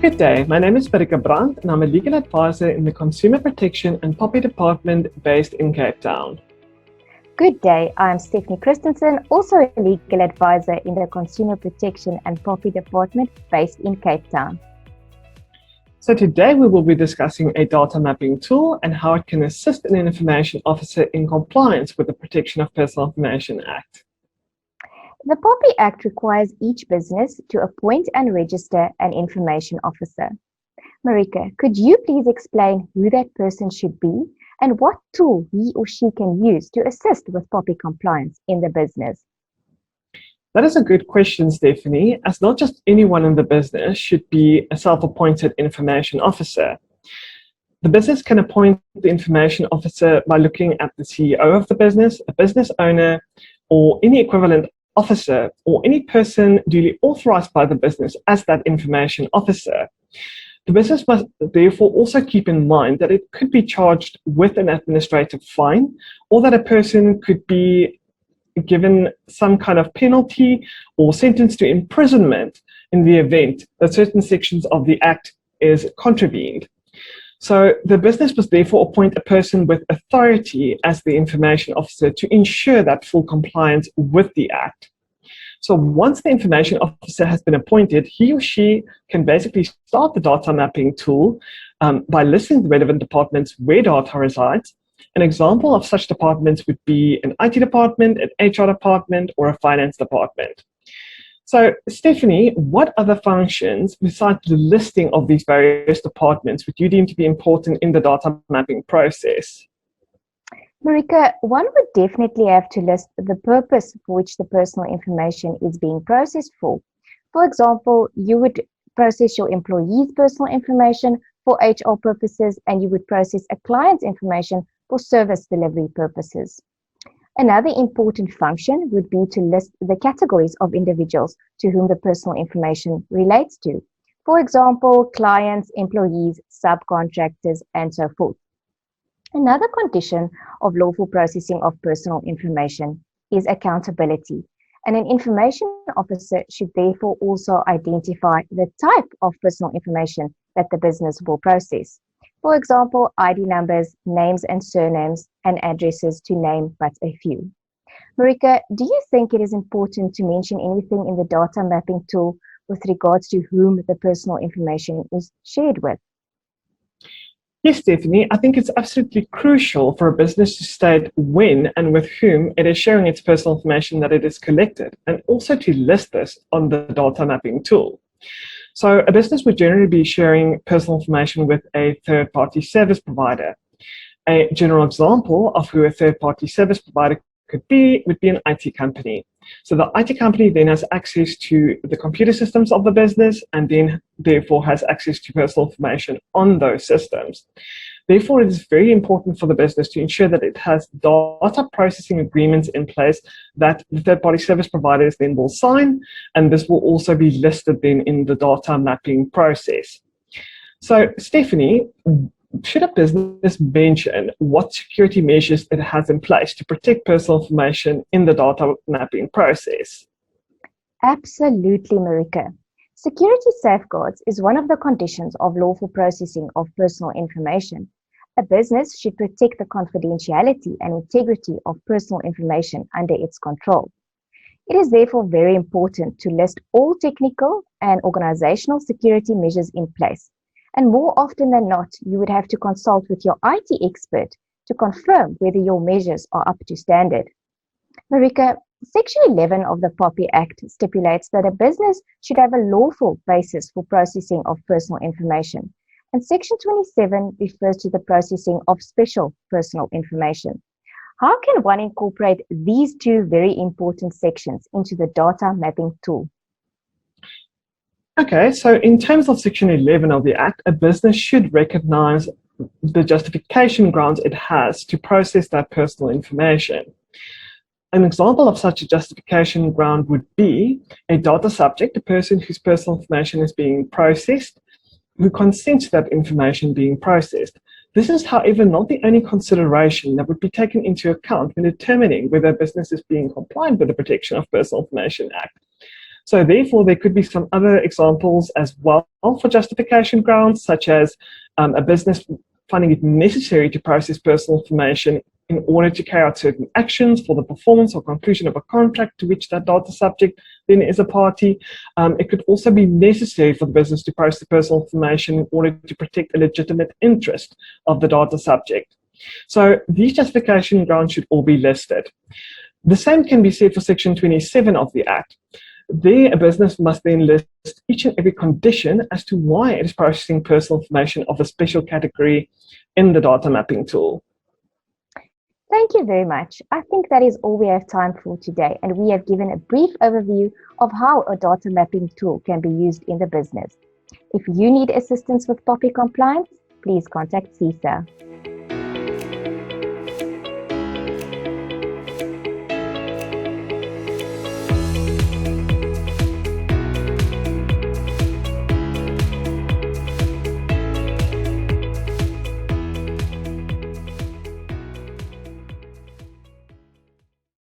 Good day, my name is Marike and I'm a legal advisor in the Consumer Protection and POPI department based in Cape Town. Good day, I'm Stephanie Christensen, also a legal advisor in the Consumer Protection and POPI department based in Cape Town. So today we will be discussing a data mapping tool and how it can assist an information officer in compliance with the Protection of Personal Information Act. The POPI Act requires each business to appoint and register an information officer. Marike, could you please explain who that person should be and what tool he or she can use to assist with POPI compliance in the business? That is a good question, Stephanie, as not just anyone in the business should be a self-appointed information officer. The business can appoint the information officer by looking at the CEO of the business, a business owner, or any equivalent officer, or any person duly authorized by the business as that information officer. The business must therefore also keep in mind that it could be charged with an administrative fine, or that a person could be given some kind of penalty or sentenced to imprisonment in the event that certain sections of the Act is contravened. So the business must therefore appoint a person with authority as the information officer to ensure that full compliance with the Act. So once the information officer has been appointed, he or she can basically start the data mapping tool by listing the relevant departments where data resides. An example of such departments would be an IT department, an HR department, or a finance department. So, Stephanie, what other functions besides the listing of these various departments would you deem to be important in the data mapping process? Marike, one would definitely have to list the purpose for which the personal information is being processed for. For example, you would process your employees' personal information for HR purposes, and you would process a client's information for service delivery purposes. Another important function would be to list the categories of individuals to whom the personal information relates to. For example, clients, employees, subcontractors, and so forth. Another condition of lawful processing of personal information is accountability, and an information officer should therefore also identify the type of personal information that the business will process. For example, ID numbers, names and surnames, and addresses, to name but a few. Marike, do you think it is important to mention anything in the data mapping tool with regards to whom the personal information is shared with? Yes, Stephanie, I think it's absolutely crucial for a business to state when and with whom it is sharing its personal information that it is collected, and also to list this on the data mapping tool. So a business would generally be sharing personal information with a third-party service provider. A general example of who a third-party service provider would be an IT company. So the IT company then has access to the computer systems of the business and then therefore has access to personal information on those systems. Therefore, it is very important for the business to ensure that it has data processing agreements in place that the third-party service providers then will sign, and this will also be listed then in the data mapping process. So, Stephanie, should a business mention what security measures it has in place to protect personal information in the data mapping process? Absolutely, Marike. Security safeguards is one of the conditions of lawful processing of personal information. A business should protect the confidentiality and integrity of personal information under its control. It is therefore very important to list all technical and organizational security measures in place. And more often than not, you would have to consult with your IT expert to confirm whether your measures are up to standard. Marike, Section 11 of the POPI Act stipulates that a business should have a lawful basis for processing of personal information. And Section 27 refers to the processing of special personal information. How can one incorporate these two very important sections into the data mapping tool? Okay, so in terms of Section 11 of the Act, a business should recognize the justification grounds it has to process that personal information. An example of such a justification ground would be a data subject, a person whose personal information is being processed, who consents to that information being processed. This is, however, not the only consideration that would be taken into account when determining whether a business is being compliant with the Protection of Personal Information Act. So therefore, there could be some other examples as well for justification grounds, such as a business finding it necessary to process personal information in order to carry out certain actions for the performance or conclusion of a contract to which that data subject then is a party. It could also be necessary for the business to process personal information in order to protect a legitimate interest of the data subject. So these justification grounds should all be listed. The same can be said for Section 27 of the Act. There, a business must then list each and every condition as to why it is processing personal information of a special category in the data mapping tool. Thank you very much. I think that is all we have time for today, and we have given a brief overview of how a data mapping tool can be used in the business. If you need assistance with POPI compliance, please contact SEESA.